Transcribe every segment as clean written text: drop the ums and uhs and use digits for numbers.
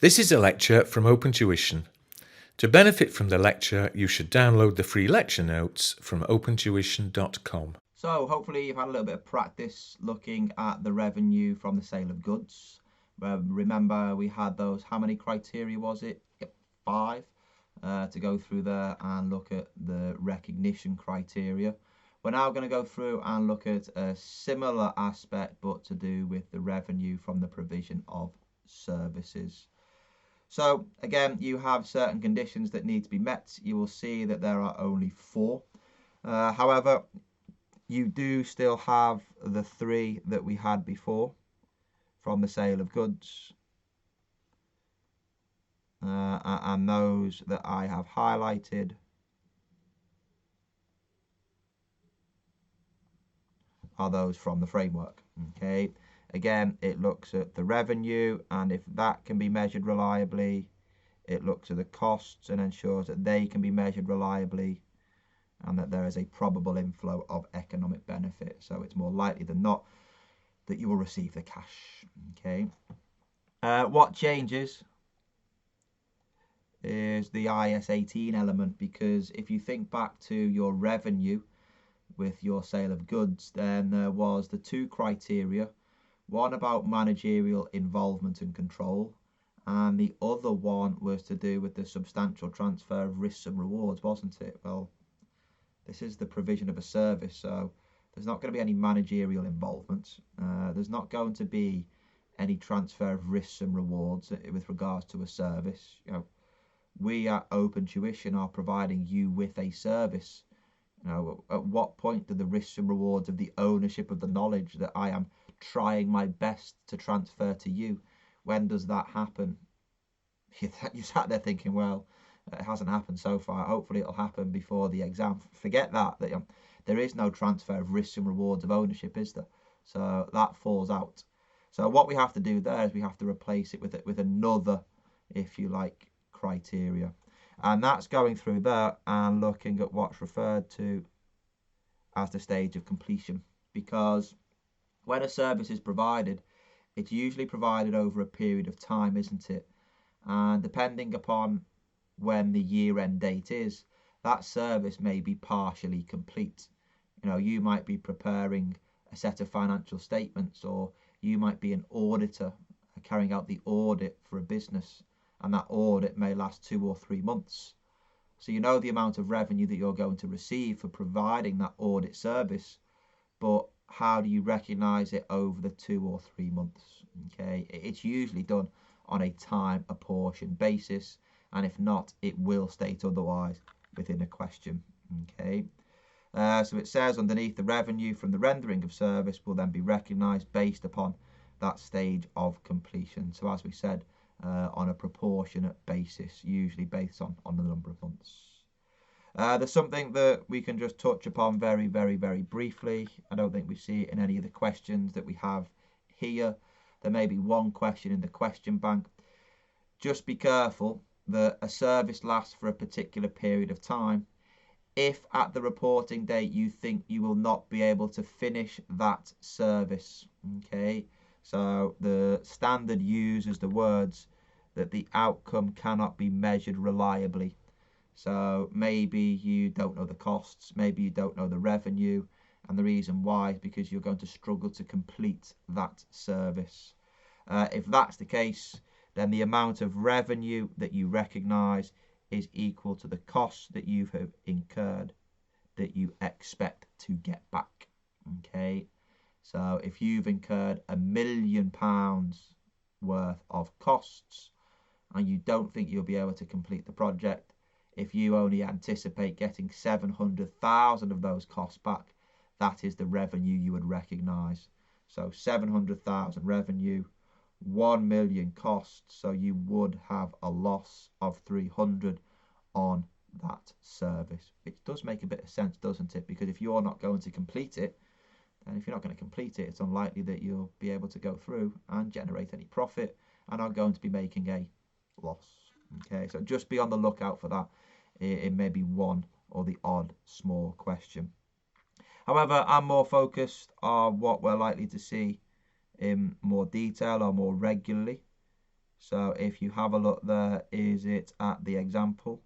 This is a lecture from Open Tuition. To benefit from the lecture, you should download the free lecture notes from opentuition.com. So hopefully you've had a little bit of practice looking at the revenue from the sale of goods. Remember we had those, how many criteria was it? Yep, 5 to go through there and look at the recognition criteria. We're now going to go through and look at a similar aspect but to do with the revenue from the provision of services. So again, you have certain conditions that need to be met. You will see that there are only 4. However, you do still have the 3 that we had before from the sale of goods. And those that I have highlighted are those from the framework. Okay. Again, it looks at the revenue, and if that can be measured reliably, it looks at the costs and ensures that they can be measured reliably and that there is a probable inflow of economic benefit. So it's more likely than not that you will receive the cash. Okay. What changes is the IS 18 element, because if you think back to your revenue with your sale of goods, then there was the 2 criteria, one about managerial involvement and control, and the other one was to do with the substantial transfer of risks and rewards, wasn't it? Well, this is the provision of a service, so there's not going to be any managerial involvement. There's not going to be any transfer of risks and rewards with regards to a service. You know, we at Open Tuition are providing you with a service. You know, at what point do the risks and rewards of the ownership of the knowledge that I am trying my best to transfer to you, when does that happen? You sat there thinking, well, it hasn't happened so far. Hopefully it'll happen before the exam. Forget that. There is no transfer of risks and rewards of ownership, is there? So that falls out. So what we have to do there is we have to replace it with another, if you like, criteria. And that's going through there and looking at what's referred to as the stage of completion. Because when a service is provided, it's usually provided over a period of time, isn't it? And depending upon when the year-end date is, that service may be partially complete. You know, you might be preparing a set of financial statements, or you might be an auditor carrying out the audit for a business, and that audit may last 2 or 3 months. So you know the amount of revenue that you're going to receive for providing that audit service, but how do you recognize it over the 2 or 3 months? Okay, it's usually done on a time apportioned basis, and if not, it will state otherwise within a question. Okay, so it says underneath, the revenue from the rendering of service will then be recognized based upon that stage of completion. So as we said, on a proportionate basis, usually based on the number of months. There's something that we can just touch upon very, very, very briefly. I don't think we see it in any of the questions that we have here. There may be one question in the question bank. Just be careful that a service lasts for a particular period of time. If at the reporting date you think you will not be able to finish that service, okay, so the standard uses the words that the outcome cannot be measured reliably. So maybe you don't know the costs, maybe you don't know the revenue, and the reason why is because you're going to struggle to complete that service. If that's the case, then the amount of revenue that you recognise is equal to the costs that you have incurred that you expect to get back. Okay, so if you've incurred £1 million worth of costs and you don't think you'll be able to complete the project, if you only anticipate getting 700,000 of those costs back, that is the revenue you would recognise. So 700,000 revenue, 1 million costs, so you would have a loss of 300 on that service, which does make a bit of sense, doesn't it? Because if you're not going to complete it, and if you're not going to complete it, it's unlikely that you'll be able to go through and generate any profit and are going to be making a loss. Okay, so just be on the lookout for that. It may be one or the odd small question. However, I'm more focused on what we're likely to see in more detail or more regularly. So if you have a look there, is it at the example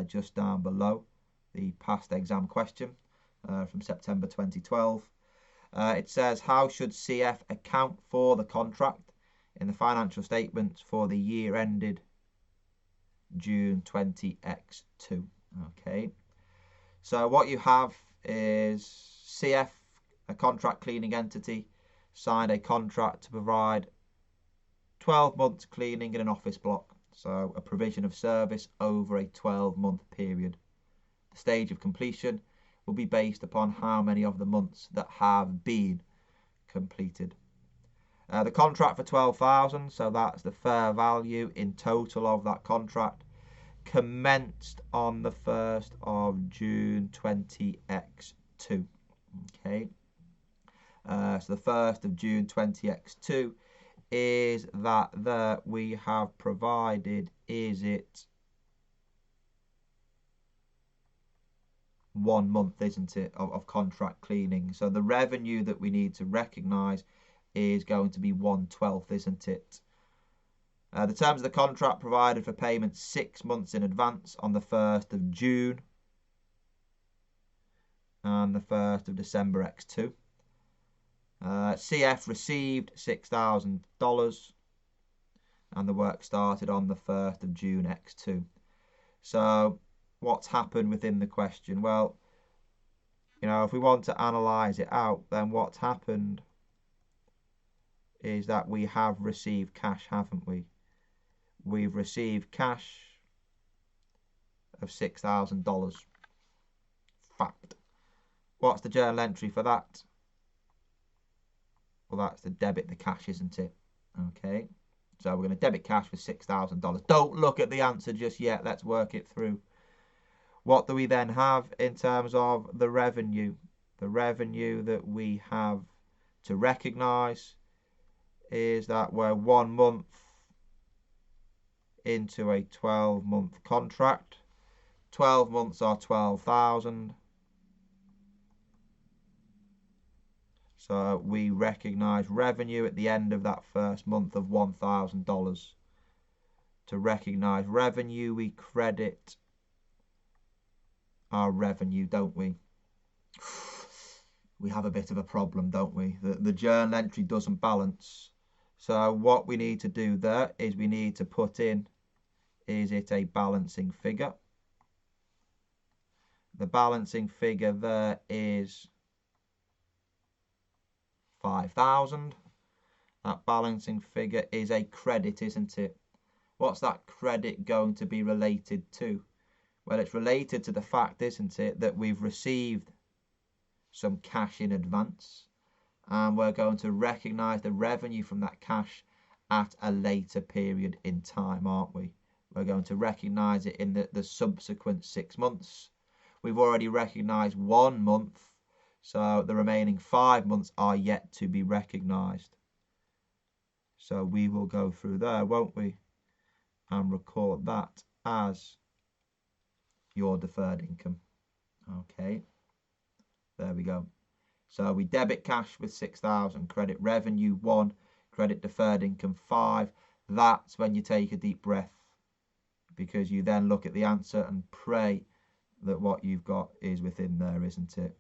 just down below the past exam question from September 2012. It says, how should CF account for the contract in the financial statements for the year ended June 20X2? Okay, so what you have is CF, a contract cleaning entity, signed a contract to provide 12 months cleaning in an office block, so a provision of service over a 12-month period. The stage of completion will be based upon how many of the months that have been completed. The contract for 12,000, so that's the fair value in total of that contract, commenced on the 1st of June 20X2. Okay, so the 1st of June 20X2 is that we have provided, is it 1 month, isn't it, of contract cleaning? So the revenue that we need to recognise is going to be 1/12, isn't it? The terms of the contract provided for payment 6 months in advance on the 1st of June and the 1st of December X2. CF received $6,000 and the work started on the 1st of June X2. So what's happened within the question? Well, you know, if we want to analyse it out, then what's happened is that we have received cash, haven't we? We've received cash of $6,000. Fact. What's the journal entry for that? Well, that's to debit the cash, isn't it? Okay. So we're going to debit cash with $6,000. Don't look at the answer just yet. Let's work it through. What do we then have in terms of the revenue? The revenue that we have to recognise is that we're 1 month into a 12-month contract. 12 months are 12,000. So we recognise revenue at the end of that first month of $1,000. To recognise revenue, we credit our revenue, don't we? We have a bit of a problem, don't we? The journal entry doesn't balance. So what we need to do there is we need to put in, is it a balancing figure? The balancing figure there is 5,000. That balancing figure is a credit, isn't it? What's that credit going to be related to? Well, it's related to the fact, isn't it, that we've received some cash in advance and we're going to recognise the revenue from that cash at a later period in time, aren't we? We're going to recognise it in the subsequent 6 months. We've already recognised 1 month, so the remaining 5 months are yet to be recognised. So we will go through there, won't we? And record that as your deferred income. Okay, there we go. So we debit cash with 6,000, credit revenue 1, credit deferred income 5. That's when you take a deep breath, because you then look at the answer and pray that what you've got is within there, isn't it?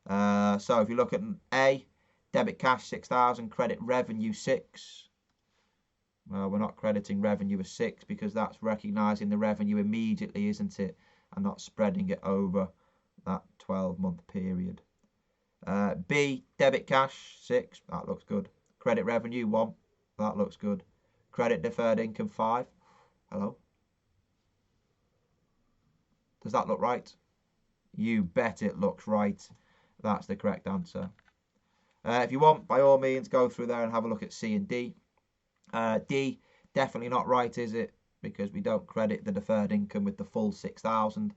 So if you look at A, debit cash 6,000, credit revenue 6. Well, we're not crediting revenue as 6 because that's recognising the revenue immediately, isn't it? And not spreading it over that 12-month period. B, debit cash 6. That looks good. Credit revenue 1. That looks good. Credit deferred income 5. Hello? Does that look right? You bet it looks right. That's the correct answer. If you want, by all means, go through there and have a look at C and D. D, definitely not right, is it? Because we don't credit the deferred income with the full 6,000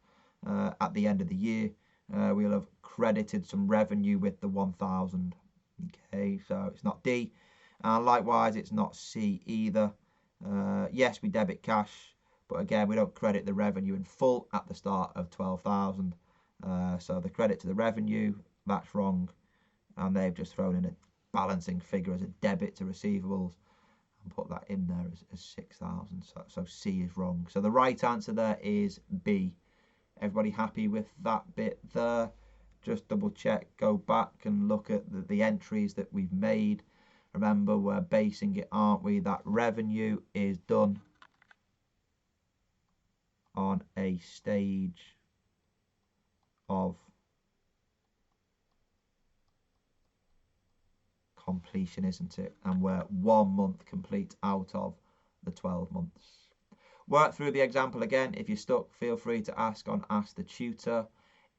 at the end of the year. We'll have credited some revenue with the 1,000. Okay, so it's not D. And likewise, it's not C either. Yes, we debit cash, but again, we don't credit the revenue in full at the start of 12,000. So the credit to the revenue, that's wrong. And they've just thrown in a balancing figure as a debit to receivables. and put that in there as 6,000. So C is wrong. So the right answer there is B. Everybody happy with that bit there? Just double check, go back and look at the entries that we've made. Remember, we're basing it, aren't we? That revenue is done on a stage of completion, isn't it? And we're 1 month complete out of the 12 months. Work through the example again. If you're stuck, feel free to ask on Ask the Tutor.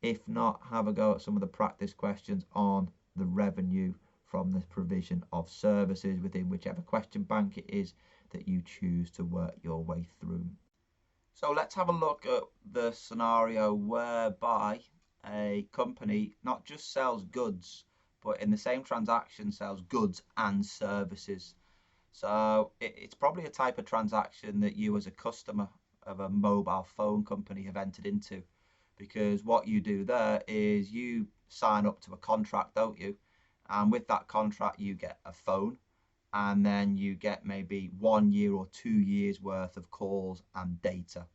If not, have a go at some of the practice questions on the revenue from the provision of services within whichever question bank it is that you choose to work your way through. So let's have a look at the scenario whereby a company not just sells goods, but in the same transaction sells goods and services. So it's probably a type of transaction that you as a customer of a mobile phone company have entered into, because what you do there is you sign up to a contract, don't you? And with that contract you get a phone, and then you get maybe 1 year or 2 years worth of calls and data.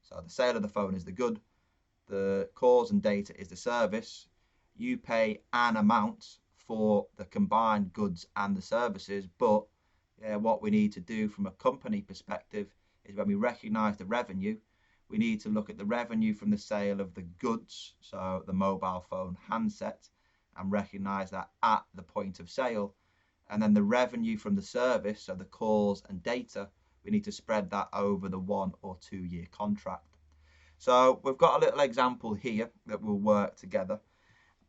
So the sale of the phone is the good, the calls and data is the service. You pay an amount for the combined goods and the services, but what we need to do from a company perspective is when we recognize the revenue, we need to look at the revenue from the sale of the goods, so the mobile phone handset, and recognize that at the point of sale. And then the revenue from the service, so the calls and data, we need to spread that over the 1 or 2 year contract. So we've got a little example here that will work together.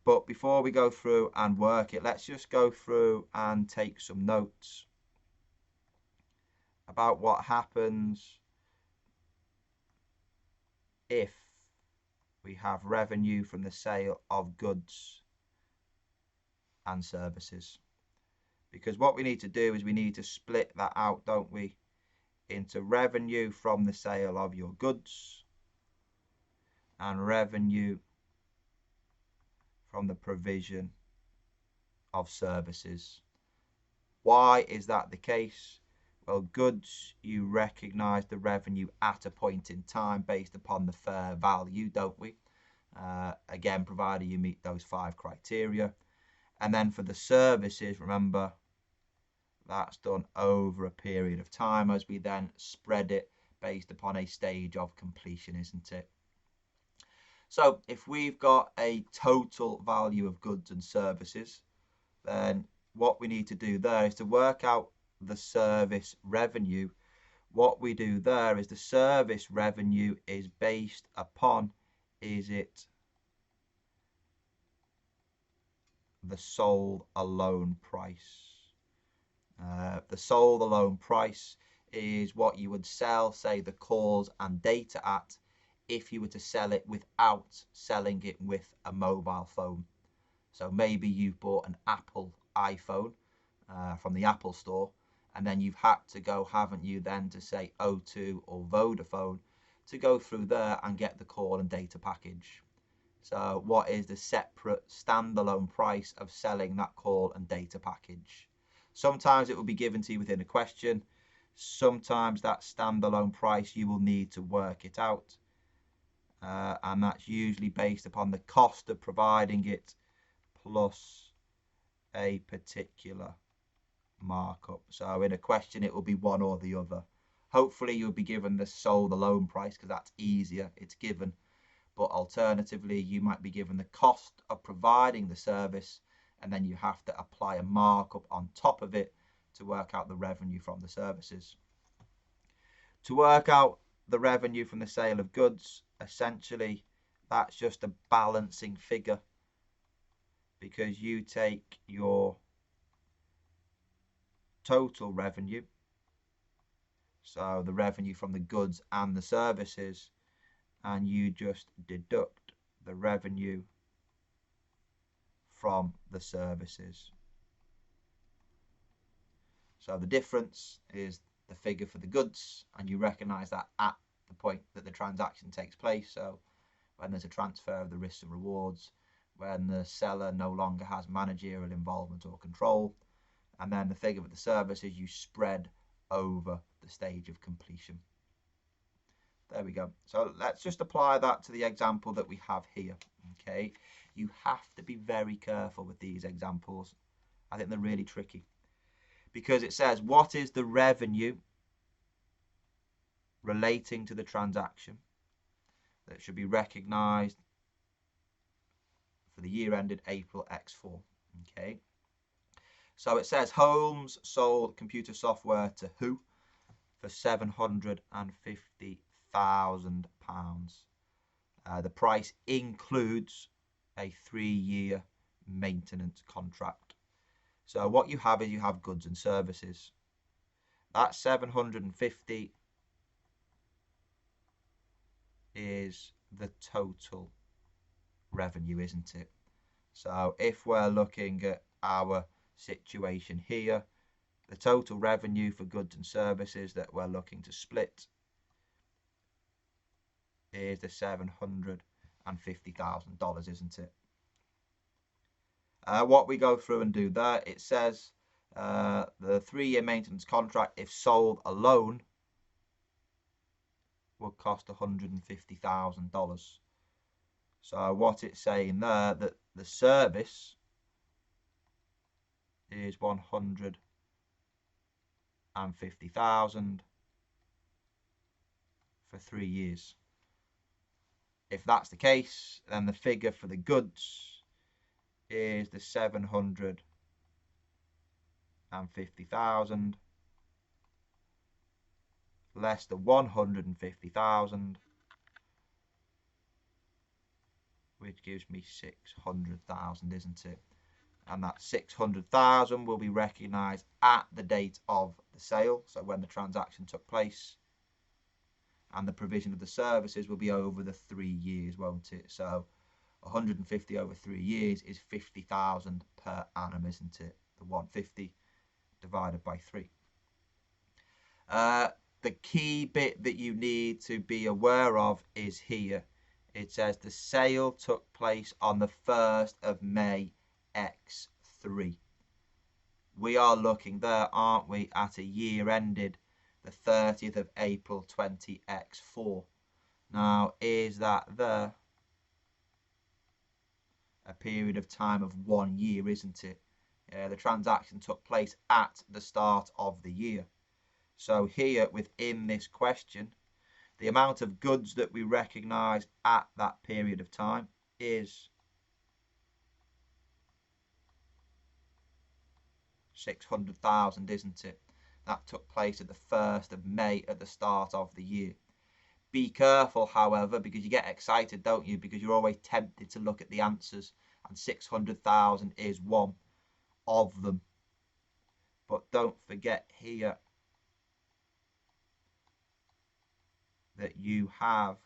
But before we go through and work it, let's just go through and take some notes about what happens if we have revenue from the sale of goods and services. Because what we need to do is we need to split that out, don't we, into revenue from the sale of your goods and revenue from the provision of services. Why is that the case? Well, goods, you recognise the revenue at a point in time based upon the fair value, don't we? Again, provided you meet those 5 criteria. And then for the services, remember, that's done over a period of time as we then spread it based upon a stage of completion, isn't it? So if we've got a total value of goods and services, then what we need to do there is to work out the service revenue. What we do there is the service revenue is based upon, is it the sold alone price? The sold alone price is what you would sell, say, the calls and data at if you were to sell it without selling it with a mobile phone. So maybe you've bought an Apple iPhone from the Apple store, and then you've had to go, haven't you, then to say O2 or Vodafone to go through there and get the call and data package. So what is the separate standalone price of selling that call and data package? Sometimes it will be given to you within a question. Sometimes that standalone price you will need to work it out. And that's usually based upon the cost of providing it plus a particular markup. So in a question it will be one or the other. Hopefully you'll be given the sold alone price because that's easier, it's given. But alternatively you might be given the cost of providing the service, and then you have to apply a markup on top of it to work out the revenue from the services. To work out the revenue from the sale of goods, essentially that's just a balancing figure, because you take your total revenue, so the revenue from the goods and the services, and you just deduct the revenue from the services. So the difference is the figure for the goods, and you recognise that at the point that the transaction takes place. So when there's a transfer of the risks and rewards, when the seller no longer has managerial involvement or control, and then the figure for the services you spread over the stage of completion. There we go. So let's just apply that to the example that we have here. Okay, you have to be very careful with these examples. I think they're really tricky because it says, what is the revenue relating to the transaction that should be recognised for the year ended April X4. Okay, so it says Holmes sold computer software to who for £750,000. The price includes a 3-year maintenance contract. So what you have is you have goods and services. That 750 is the total revenue, isn't it? So if we're looking at our situation here, the total revenue for goods and services that we're looking to split is the $750,000, isn't it? What we go through and do there, it says the 3-year maintenance contract, if sold alone, would cost $150,000. So what it's saying there, that the service is $150,000 for 3 years. If that's the case, then the figure for the goods is the 750,000 less the 150,000, which gives me 600,000, isn't it? And that 600,000 will be recognised at the date of the sale, so when the transaction took place, and the provision of the services will be over the 3 years, won't it? So 150 over 3 years is 50,000 per annum, isn't it? The 150 divided by 3. The key bit that you need to be aware of is here. It says the sale took place on the 1st of May X3. We are looking there, aren't we, at a year ended the 30th of April 20X4. Now, is that there? A period of time of 1 year, isn't it? The transaction took place at the start of the year. So here, within this question, the amount of goods that we recognise at that period of time is 600,000, isn't it? That took place at the 1st of May at the start of the year. Be careful, however, because you get excited, don't you? Because you're always tempted to look at the answers, and 600,000 is one of them. But don't forget here that you have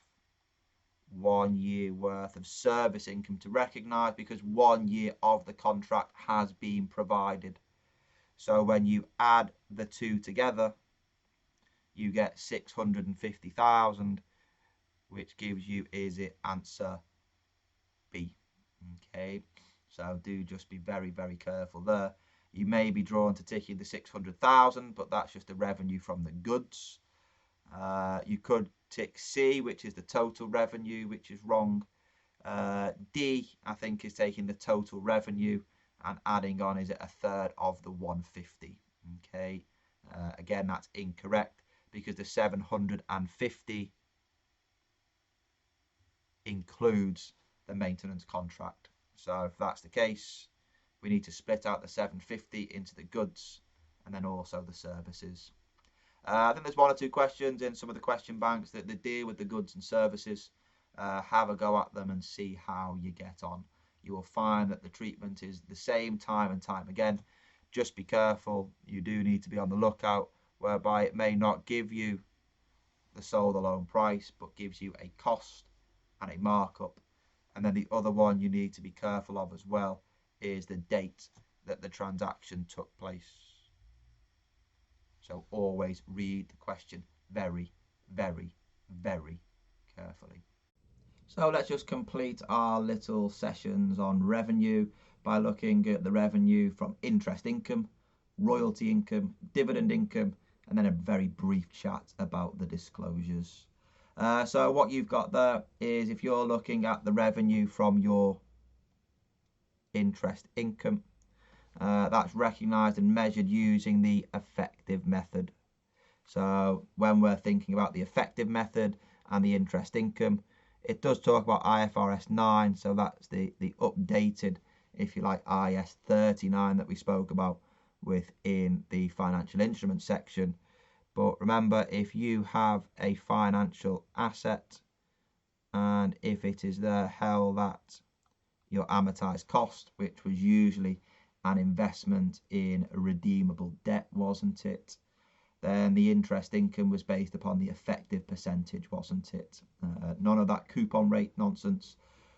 1 year worth of service income to recognise, because 1 year of the contract has been provided. So when you add the two together, you get 650,000, which gives you, is it answer B? Okay, so do just be very, very careful there. You may be drawn to ticking the 600,000, but that's just the revenue from the goods. You could tick C, which is the total revenue, which is wrong. D, I think, is taking the total revenue and adding on, is it a third of the 150? Okay, again, that's incorrect, because the 750 includes the maintenance contract. So if that's the case, we need to split out the 750 into the goods and then also the services. I think there's 1 or 2 questions in some of the question banks that deal with the goods and services. Have a go at them and see how you get on. You will find that the treatment is the same time and time again. Just be careful. You do need to be on the lookout, whereby it may not give you the sold alone price, but gives you a cost and a markup. And then the other one you need to be careful of as well is the date that the transaction took place. So always read the question very, very, very carefully. So let's just complete our little sessions on revenue by looking at the revenue from interest income, royalty income, dividend income, and then a very brief chat about the disclosures. So what you've got there is, if you're looking at the revenue from your interest income, that's recognised and measured using the effective method. So when we're thinking about the effective method and the interest income, it does talk about IFRS 9, so that's the updated, if you like, IAS 39 that we spoke about within the financial instruments section. But remember, if you have a financial asset and if it is there held at your amortized cost, which was usually an investment in redeemable debt, wasn't it? Then the interest income was based upon the effective percentage, wasn't it? None of that coupon rate nonsense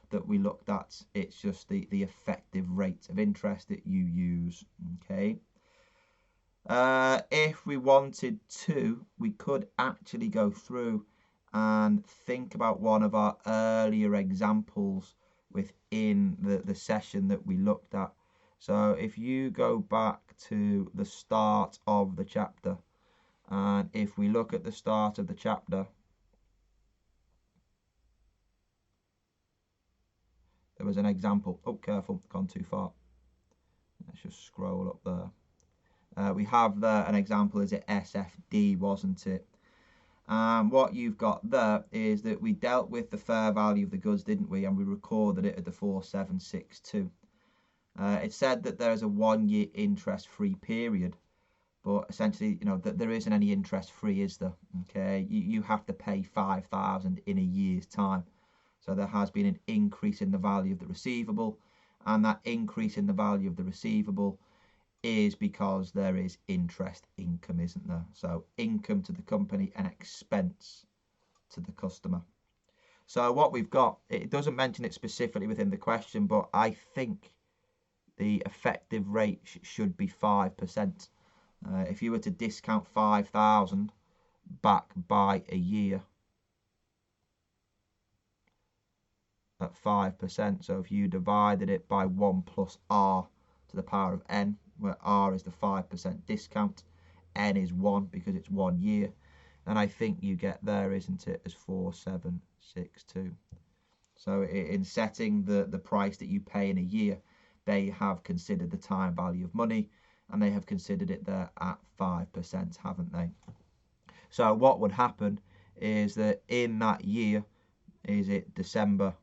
that we looked at. It's just the effective rate of interest that you use. Okay. If we wanted to, we could actually go through and think about one of our earlier examples within the session that we looked at. So if you go back to the start of the chapter, and if we look at the start of the chapter, there was an example. Oh, careful, gone too far. Let's just scroll up there. We have there an example, is it SFD, wasn't it? What you've got there is that we dealt with the fair value of the goods, didn't we? And we recorded it at the 4762. It said that there is a 1 year interest-free period, but essentially, you know, that there isn't any interest-free, is there? Okay, you have to pay 5,000 in a year's time. So there has been an increase in the value of the receivable, and that increase in the value of the receivable is because there is interest income, isn't there? So income to the company and expense to the customer. So what we've got, it doesn't mention it specifically within the question, but I think the effective rate should be 5%. If you were to discount 5,000 back by a year at 5%, so if you divided it by 1 plus r to the power of n, where r is the 5% discount, n is 1 because it's 1 year, and I think you get there, isn't it, as 4762. So in setting the price that you pay in a year, they have considered the time value of money, and they have considered it there at 5%, haven't they? So what would happen is that in that year, is it December,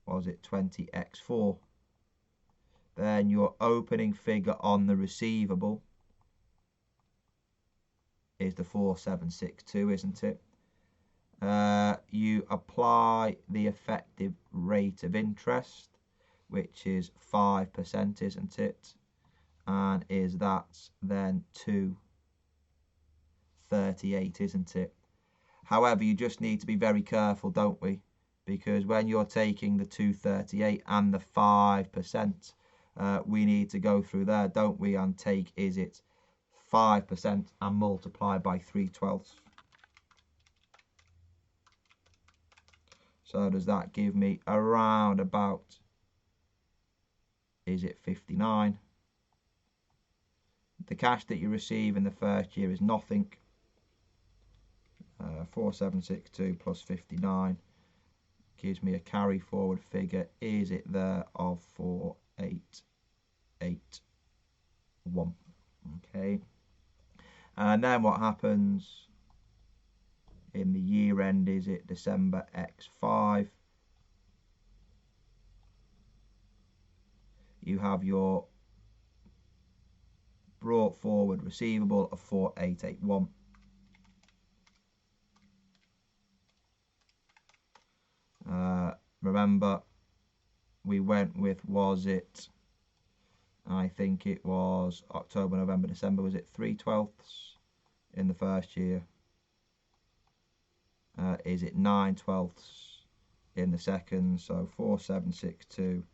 was it 20x4, then your opening figure on the receivable is the 4762, isn't it? You apply the effective rate of interest, which is 5%, isn't it? And is that then 238, isn't it? However, you just need to be very careful, don't we? Because when you're taking the 238 and the 5%, we need to go through there, don't we, and take, is it 5% and multiply by 3/12. So does that give me around about, is it 59? The cash that you receive in the first year is nothing. 4762 plus 59 gives me a carry forward figure, is it there, of 4881. Okay, and then what happens in the year end, is it December x5? You have your brought forward receivable of 4881. Remember, we went with, was it, I think it was October, November, December, was it 3/12 in the first year? Is it 9/12 in the second? So 4762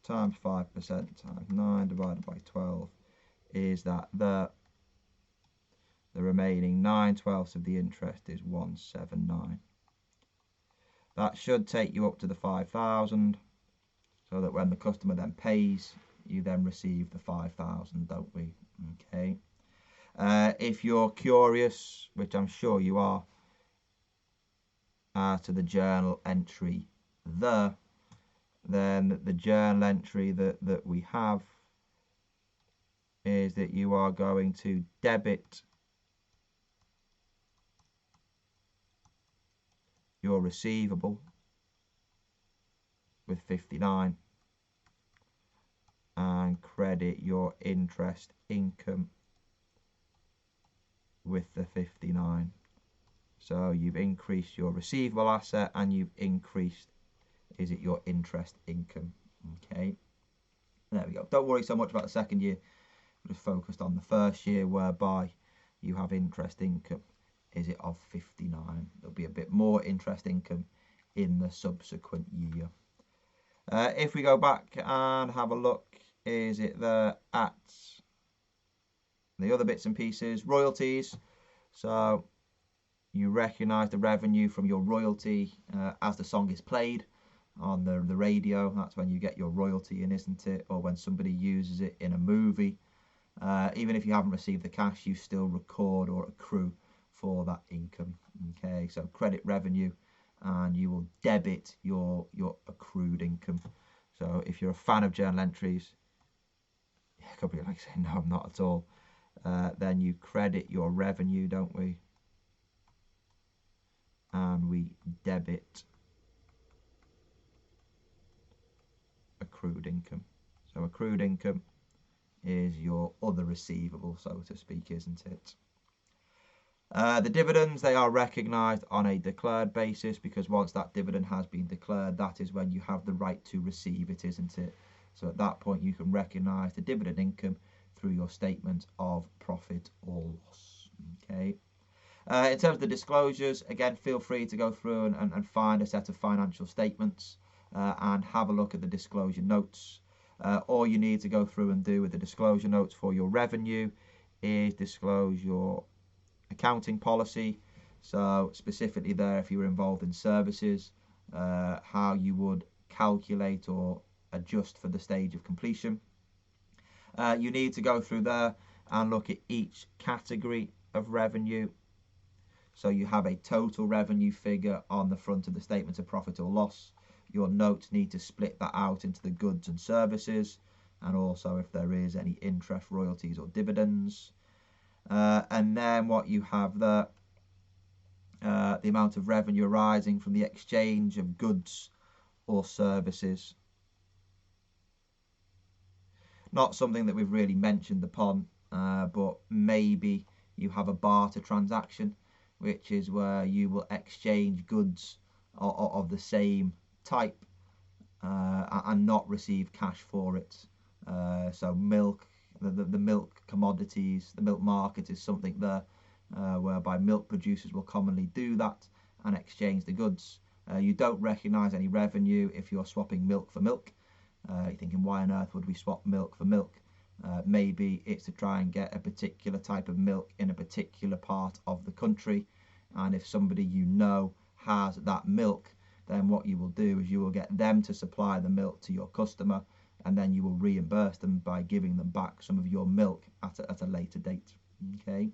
times 5% times 9 divided by 12, is that the remaining 9/12 of the interest is 179. That should take you up to the 5,000, so that when the customer then pays, you then receive the 5,000, don't we? Okay. If you're curious, which I'm sure you are, to the journal entry there, then the journal entry that we have is that you are going to debit your receivable with 59 and credit your interest income with the 59. So you've increased your receivable asset and you've increased, is it your interest income? Okay, there we go. Don't worry so much about the second year, just focused on the first year, whereby you have interest income, is it of 59. There'll be a bit more interest income in the subsequent year. If we go back and have a look, is it there at the other bits and pieces, royalties. So you recognise the revenue from your royalty as the song is played on the radio. That's when you get your royalty in, isn't it? Or when somebody uses it in a movie. Even if you haven't received the cash, you still record or accrue for that income. Okay, so credit revenue, and you will debit your accrued income. So if you're a fan of journal entries, a couple of you like saying, no, I'm not at all. Then you credit your revenue, don't we? And we debit accrued income. So accrued income is your other receivable, so to speak, isn't it? The dividends, they are recognised on a declared basis, because once that dividend has been declared, that is when you have the right to receive it, isn't it? So at that point you can recognise the dividend income through your statement of profit or loss. Okay. In terms of the disclosures, again, feel free to go through and find a set of financial statements and have a look at the disclosure notes. All you need to go through and do with the disclosure notes for your revenue is disclose your accounting policy. So specifically there, if you were involved in services, how you would calculate or adjust for the stage of completion. You need to go through there and look at each category of revenue. So you have a total revenue figure on the front of the statement of profit or loss. Your notes need to split that out into the goods and services, and also if there is any interest, royalties or dividends. And then what you have there, the amount of revenue arising from the exchange of goods or services. Not something that we've really mentioned upon, but maybe you have a barter transaction, which is where you will exchange goods of the same type and not receive cash for it. So milk, the milk commodities, the milk market is something there whereby milk producers will commonly do that and exchange the goods. You don't recognise any revenue if you're swapping milk for milk. You're thinking, why on earth would we swap milk for milk? Maybe it's to try and get a particular type of milk in a particular part of the country, and if somebody you know has that milk, then what you will do is you will get them to supply the milk to your customer, and then you will reimburse them by giving them back some of your milk at a later date. Okay,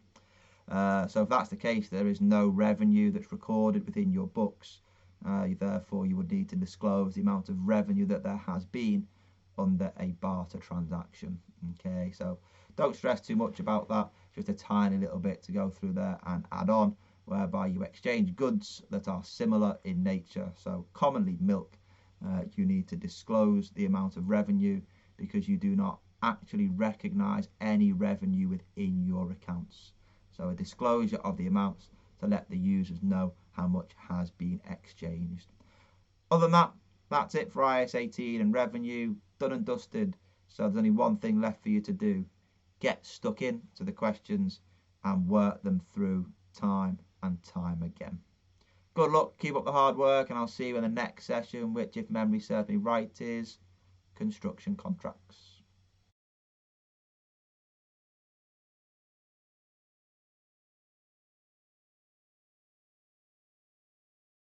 so if that's the case, there is no revenue that's recorded within your books. Therefore, you would need to disclose the amount of revenue that there has been under a barter transaction. Okay, so don't stress too much about that, just a tiny little bit to go through there and add on, whereby you exchange goods that are similar in nature. So commonly milk, you need to disclose the amount of revenue because you do not actually recognise any revenue within your accounts. So a disclosure of the amounts to let the users know how much has been exchanged. Other than that, that's it for IAS 18 and revenue, done and dusted. So there's only one thing left for you to do. Get stuck in to the questions and work them through time and time again. Good luck, keep up the hard work, and I'll see you in the next session, which, if memory serves me right, is construction contracts.